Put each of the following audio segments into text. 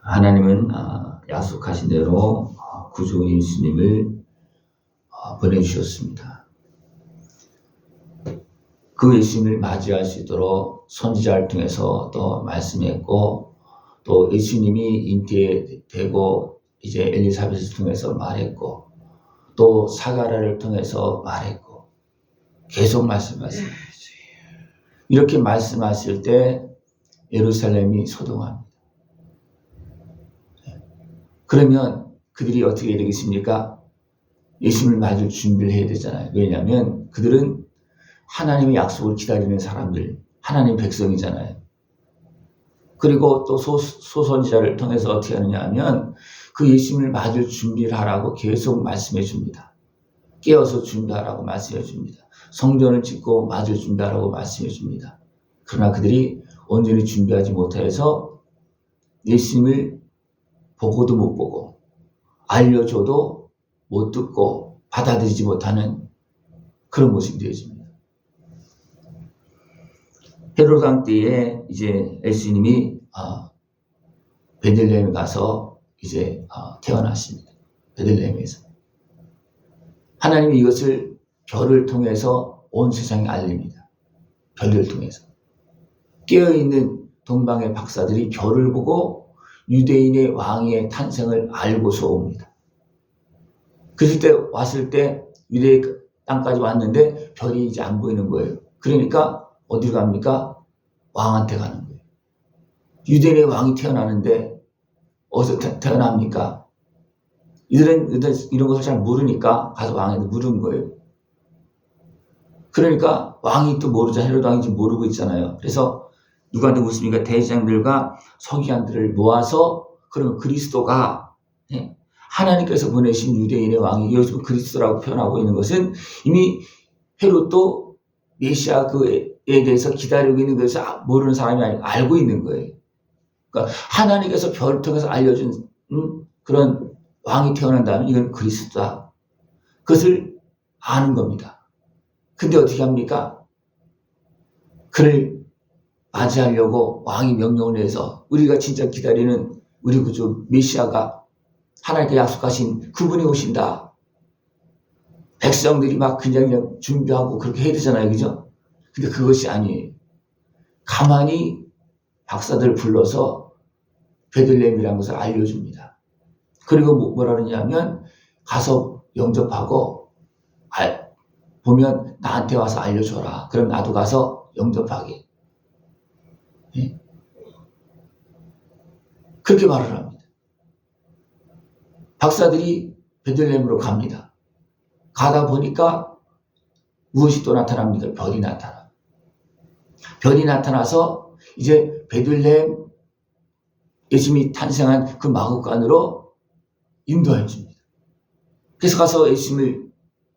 하나님은 약속하신 대로 구주 예수님을 보내주셨습니다. 그 예수님을 맞이할 수 있도록 선지자를 통해서 또 말씀했고, 또 예수님이 잉태되고 이제 엘리사벳을 통해서 말했고, 또 사가랴를 통해서 말했고, 계속 말씀하십니다. 이렇게 말씀하실 때 예루살렘이 소동합니다. 그러면 그들이 어떻게 되겠습니까? 예수님을 맞을 준비를 해야 되잖아요. 왜냐하면 그들은 하나님의 약속을 기다리는 사람들, 하나님 백성이잖아요. 그리고 또 소선지자를 통해서 어떻게 하느냐 하면 그 예수님을 맞을 준비를 하라고 계속 말씀해 줍니다. 깨어서 준비하라고 말씀해 줍니다. 성전을 짓고 맞을 준비하라고 말씀해 줍니다. 그러나 그들이 온전히 준비하지 못해서 예수님을 보고도 못 보고 알려줘도 못 듣고 받아들이지 못하는 그런 모습이 되어집니다. 헤로드 왕 때에 이제 예수님이 베들레헴에 가서 이제 태어났습니다. 베들레헴에서 하나님이 이것을 별을 통해서 온 세상에 알립니다. 별을 통해서 깨어있는 동방의 박사들이 별을 보고 유대인의 왕의 탄생을 알고서 옵니다. 왔을 때 유대 땅까지 왔는데 별이 이제 안 보이는 거예요. 그러니까 어디로 갑니까? 왕한테 가는 거예요. 유대인의 왕이 태어나는데 어디서 태어납니까? 이들은 이런 것을 잘 모르니까 가서 왕한테 물은 거예요. 그러니까 왕이 또 모르죠. 헤로드 왕이 지금 모르고 있잖아요. 그래서 누구한테 묻습니까? 대제사장들과 서기관들을 모아서 그러면 그리스도가 하나님께서 보내신 유대인의 왕이 요즘 그리스도라고 표현하고 있는 것은 이미 헤롯도 메시아 그에 대해서 기다리고 있는 것을 모르는 사람이 아니고 알고 있는 거예요. 그러니까 하나님께서 별을 통해서 알려준 그런 왕이 태어난다면 이건 그리스도다. 그것을 아는 겁니다. 근데 어떻게 합니까? 그를 맞이하려고 왕이 명령을 해서 우리가 진짜 기다리는 우리 구주 메시아가 하나님께 약속하신 그분이 오신다. 백성들이 막 그냥 준비하고 그렇게 해야 되잖아요. 그죠? 근데 그것이 아니에요. 가만히 박사들을 불러서 베들레헴이라는 것을 알려줍니다. 그리고 뭐라 그러냐면 가서 영접하고 보면 나한테 와서 알려줘라. 그럼 나도 가서 영접하게. 네? 그렇게 말을 합니다. 박사들이 베들레헴으로 갑니다. 가다 보니까 무엇이 또 나타납니까? 별이 나타나. 별이 나타나서 이제 베들레헴 예수님이 탄생한 그 마구간으로 인도해 줍니다. 그래서 가서 예수님을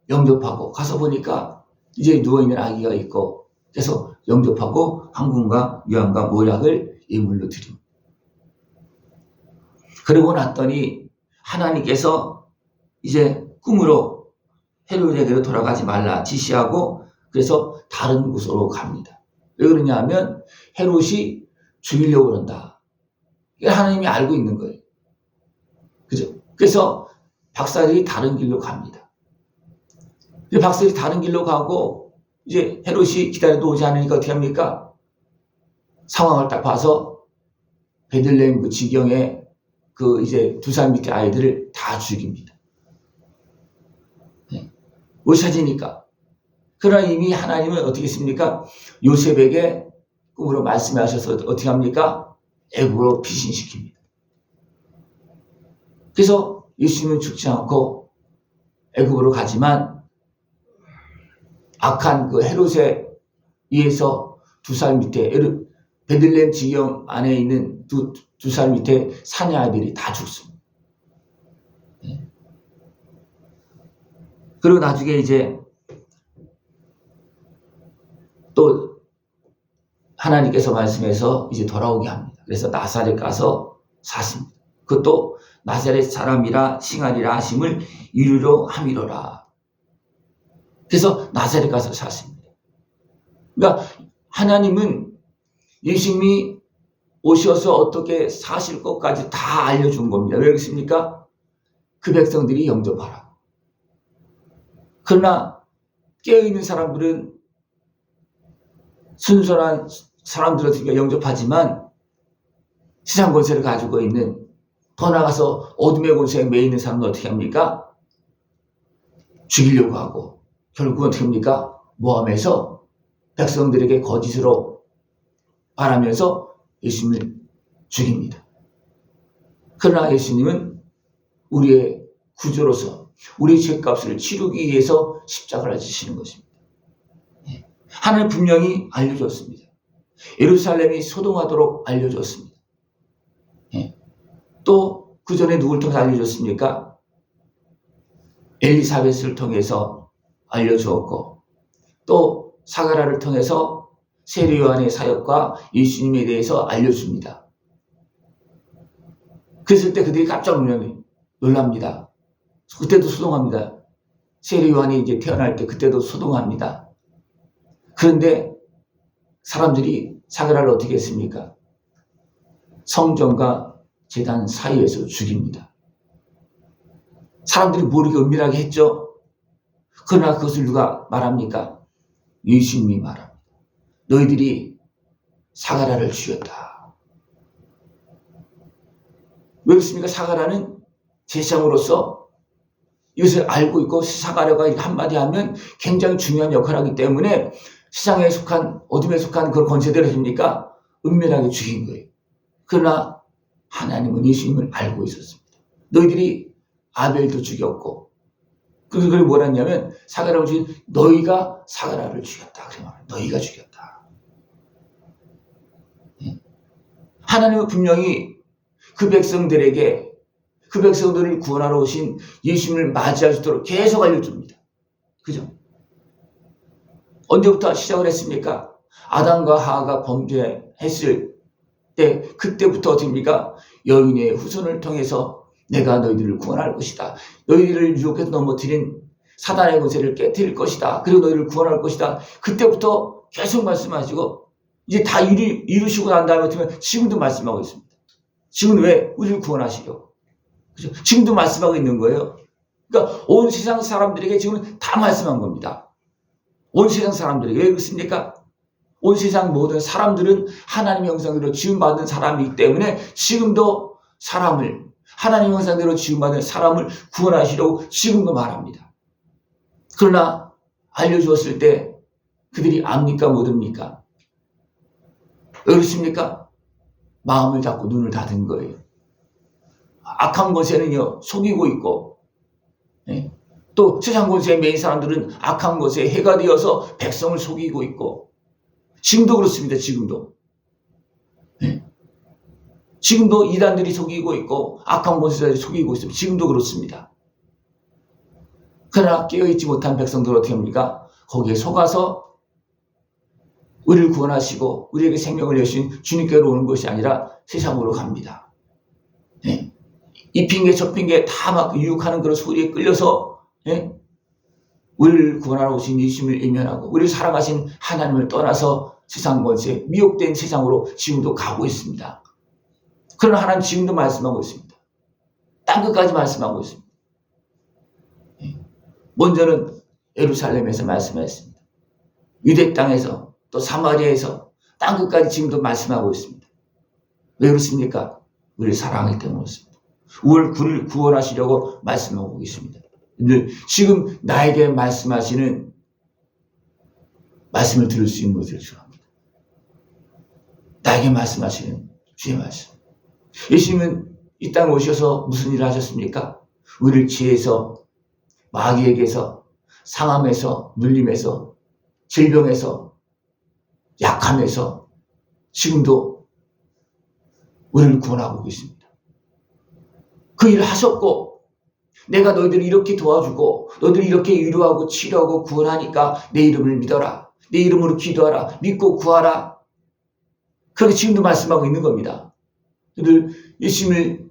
영접하고 가서 보니까 이제 누워있는 아기가 있고 그래서 영접하고 황금과 유황과 모략을 예물로 드립니다. 그러고 났더니 하나님께서 이제 꿈으로 헤롯에게로 돌아가지 말라 지시하고 그래서 다른 곳으로 갑니다. 왜 그러냐 하면 헤롯이 죽이려고 그런다. 하나님이 알고 있는 거예요. 그죠? 그래서 박사들이 다른 길로 갑니다. 박사들이 다른 길로 가고 이제 헤롯이 기다려도 오지 않으니까 어떻게 합니까? 상황을 딱 봐서 베들레헴 그 지경에 그 이제 2살 밑에 아이들을 다 죽입니다. 못 찾으니까. 그러나 이미 하나님은 어떻게 했습니까? 요셉에게 꿈으로 말씀하셔서 어떻게 합니까? 애굽으로 피신시킵니다. 그래서 예수님은 죽지 않고 애굽으로 가지만 악한 그 헤롯에 의해서 2살 밑에 베들레헴 지경 안에 있는 2살 밑에 사내 아이들이 다 죽습니다. 그리고 나중에 이제 또 하나님께서 말씀해서 이제 돌아오게 합니다. 그래서 나사렛 가서 사십니다. 그것도 나사렛 사람이라 칭하리라 하심을 이루려 함이로라. 그래서 나사렛 가서 사십니다. 그러니까 하나님은 예수님이 오셔서 어떻게 사실 것까지 다 알려준 겁니다. 왜 그렇습니까? 그 백성들이 영접하라. 그러나 깨어있는 사람들은 순순한 사람들을 영접하지만 세상 권세를 가지고 있는, 더 나가서 어둠의 권세에 매여 있는 사람은 어떻게 합니까? 죽이려고 하고 결국은 어떻게 합니까? 모함해서 백성들에게 거짓으로 말하면서 예수님을 죽입니다. 그러나 예수님은 우리의 구조로서 우리의 죄값을 치르기 위해서 십자가를 지시는 것입니다. 하나님 분명히 알려줬습니다. 예루살렘이 소동하도록 알려줬습니다. 또 그 전에 누굴 통해서 알려줬습니까? 엘리사벳을 통해서 알려주었고, 또 사가랴를 통해서 세례 요한의 사역과 예수님에 대해서 알려줍니다. 그랬을 때 그들이 깜짝 놀랍니다. 그때도 소동합니다. 세례 요한이 이제 태어날 때 그때도 소동합니다. 그런데 사람들이 사가랴를 어떻게 했습니까? 성전과 제단 사이에서 죽입니다. 사람들이 모르게 은밀하게 했죠. 그러나 그것을 누가 말합니까? 예수님이 말합니다. 너희들이 사가랴를 죽였다. 왜 그렇습니까? 사가랴는 제사장으로서 이것을 알고 있고, 사가랴가 한마디 하면 굉장히 중요한 역할을 하기 때문에 세상에 속한, 어둠에 속한 그런 권세들을 합니까? 은밀하게 죽인 거예요. 그러나 하나님은 예수님을 알고 있었습니다. 너희들이 아벨도 죽였고, 그걸 뭐라 했냐면, 사가랴를 죽인 너희가 사가랴를 죽였다. 그래 말해요. 너희가 죽였다. 하나님은 분명히 그 백성들에게, 그 백성들을 구원하러 오신 예수님을 맞이할 수 있도록 계속 알려줍니다. 그죠? 언제부터 시작을 했습니까? 아담과 하와가 범죄했을 때, 그때부터 어떻습니까? 여인의 후손을 통해서 내가 너희들을 구원할 것이다. 너희들을 유혹해서 넘어뜨린 사단의 권세를 깨뜨릴 것이다. 그리고 너희를 구원할 것이다. 그때부터 계속 말씀하시고, 이제 다 이루시고 난 다음에 어떻게 지금도 말씀하고 있습니다. 지금 왜? 우리를 구원하시려고. 그죠? 지금도 말씀하고 있는 거예요. 그러니까 온 세상 사람들에게 지금 다 말씀한 겁니다. 온 세상 사람들에게. 왜 그렇습니까? 온 세상 모든 사람들은 하나님의 형상대로 지음받은 사람이기 때문에 지금도 사람을, 하나님의 형상대로 지음받은 사람을 구원하시려고 지금도 말합니다. 그러나 알려주었을 때 그들이 압니까 못합니까? 왜 그렇습니까? 마음을 닫고 눈을 닫은 거예요. 악한 것에는요, 속이고 있고, 또 세상 권세에 매인 사람들은 악한 것에 해가 되어서 백성을 속이고 있고, 지금도 그렇습니다. 지금도. 지금도 이단들이 속이고 있고 악한 권세자들이 속이고 있습니다. 지금도 그렇습니다. 그러나 깨어있지 못한 백성들 어떻게 합니까? 거기에 속아서 우리를 구원하시고 우리에게 생명을 여신 주님께로 오는 것이 아니라 세상으로 갑니다. 이 핑계 저 핑계 다 막 유혹하는 그런 소리에 끌려서 우리를 구원하러 오신 예수님을 외면하고 우리를 사랑하신 하나님을 떠나서 세상 권세, 미혹된 세상으로 지금도 가고 있습니다. 그러나 하나님 지금도 말씀하고 있습니다. 땅끝까지 말씀하고 있습니다. 먼저는 예루살렘에서 말씀하셨습니다. 유대 땅에서 또 사마리아에서 땅끝까지 지금도 말씀하고 있습니다. 왜 그렇습니까? 우리를 사랑하기 때문에 그렇습니다. 우리를 구원하시려고 말씀하고 계십니다. 지금 나에게 말씀하시는 말씀을 들을 수 있는 것을 축원합니다. 나에게 말씀하시는 주의 말씀. 예수님은 이 땅에 오셔서 무슨 일을 하셨습니까? 우리를 죄에서, 마귀에게서, 상함에서, 눌림에서, 질병에서, 약함에서 지금도 우리를 구원하고 계십니다. 그 일을 하셨고 내가 너희들을 이렇게 도와주고 너희들을 이렇게 위로하고 치료하고 구원하니까 내 이름을 믿어라. 내 이름으로 기도하라. 믿고 구하라. 그렇게 지금도 말씀하고 있는 겁니다. 너희들 예수님을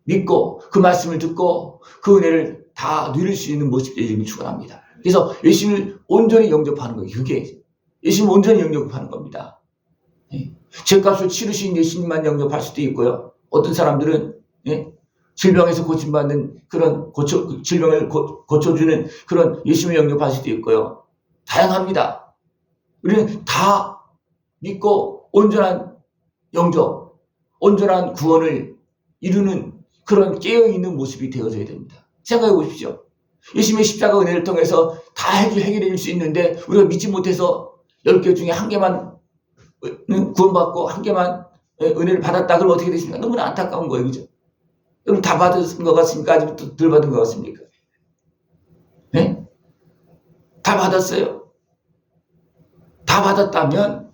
믿고 그 말씀을 듣고 그 은혜를 다 누릴 수 있는 모습들이 지금 축원합니다. 그래서 예수님을 온전히 영접하는 거예요. 그게 예수님을 온전히 영접하는 겁니다. 죄값을 치르신 예수님만 영접할 수도 있고요. 어떤 사람들은 질병에서 고침받는 그런 질병을 고쳐주는 그런 예수님을 영접할 수도 있고요. 다양합니다. 우리는 다 믿고 온전한 영접, 온전한 구원을 이루는 그런 깨어있는 모습이 되어져야 됩니다. 생각해 보십시오. 예수님의 십자가 은혜를 통해서 다 해결해 줄 수 있는데 우리가 믿지 못해서 10개 중에 한 개만 구원받고 한 개만 은혜를 받았다. 그럼 어떻게 되십니까? 너무나 안타까운 거예요. 그죠? 여러분 다 받은 것 같습니까? 아직부터 덜 받은 것 같습니까? 네? 다 받았어요. 다 받았다면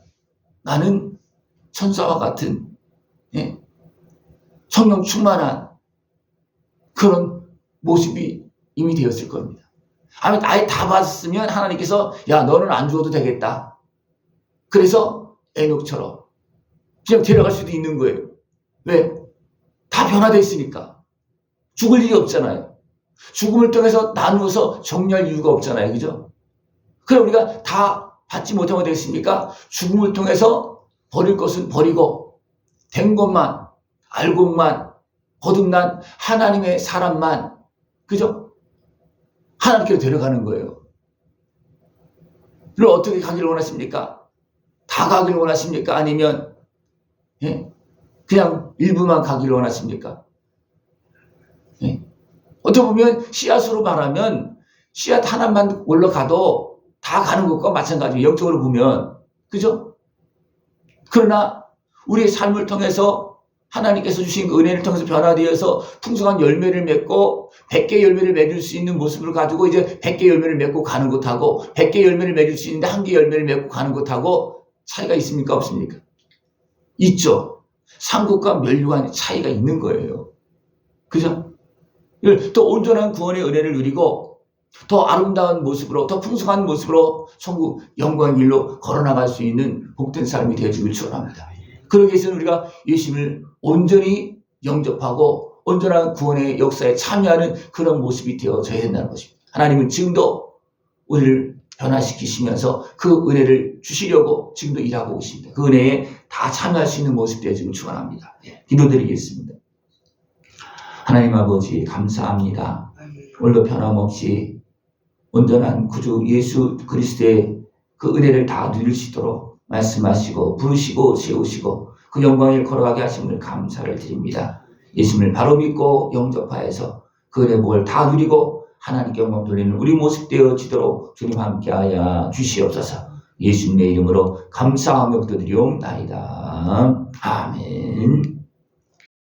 나는 천사와 같은 성령 충만한 그런 모습이 이미 되었을 겁니다. 아예 다 받았으면 하나님께서 야 너는 안 죽어도 되겠다. 그래서 에녹처럼 그냥 데려갈 수도 있는 거예요. 왜? 다 변화되어 있으니까. 죽을 일이 없잖아요. 죽음을 통해서 나누어서 정리할 이유가 없잖아요. 그죠? 그럼 우리가 다 받지 못하면 되겠습니까? 죽음을 통해서 버릴 것은 버리고 된 것만 알고만 거듭난 하나님의 사람만 그죠? 하나님께로 데려가는 거예요. 그럼 어떻게 가기를 원하십니까? 다 가기를 원하십니까? 아니면 그냥 일부만 가기를 원하십니까? 어떻게 보면 씨앗으로 말하면 씨앗 하나만 올라가도 다 가는 것과 마찬가지예요. 영적으로 보면. 그죠? 그러나 우리의 삶을 통해서 하나님께서 주신 그 은혜를 통해서 변화되어서 풍성한 열매를 맺고 100개 열매를 맺을 수 있는 모습을 가지고 이제 100개 열매를 맺고 가는 것하고 100개 열매를 맺을 수 있는데 1개 열매를 맺고 가는 것하고 차이가 있습니까? 없습니까? 있죠. 상급과 멸류관의 차이가 있는 거예요. 그죠? 또 온전한 구원의 은혜를 누리고 더 아름다운 모습으로 더 풍성한 모습으로 천국 영광의 길로 걸어나갈 수 있는 복된 사람이 되어주길 축원합니다. 그러기 위해서는 우리가 예수님을 온전히 영접하고 온전한 구원의 역사에 참여하는 그런 모습이 되어져야 된다는 것입니다. 하나님은 지금도 우리를 변화시키시면서 그 은혜를 주시려고 지금도 일하고 계십니다. 그 은혜에 다 참여할 수 있는 모습 되어지길 축원합니다. 기도드리겠습니다. 하나님 아버지 감사합니다. 오늘도 변함없이 온전한 구주 예수 그리스도의 그 은혜를 다 누릴 수 있도록 말씀하시고 부르시고 세우시고 그 영광을 걸어가게 하심을 감사를 드립니다. 예수님을 바로 믿고 영접하여서 그 은혜 복을 다 누리고 하나님께 영광 돌리는 우리 모습 되어지도록 주님 함께하여 주시옵소서. 예수님의 이름으로 감사하며 기도드리옵나이다. 아멘.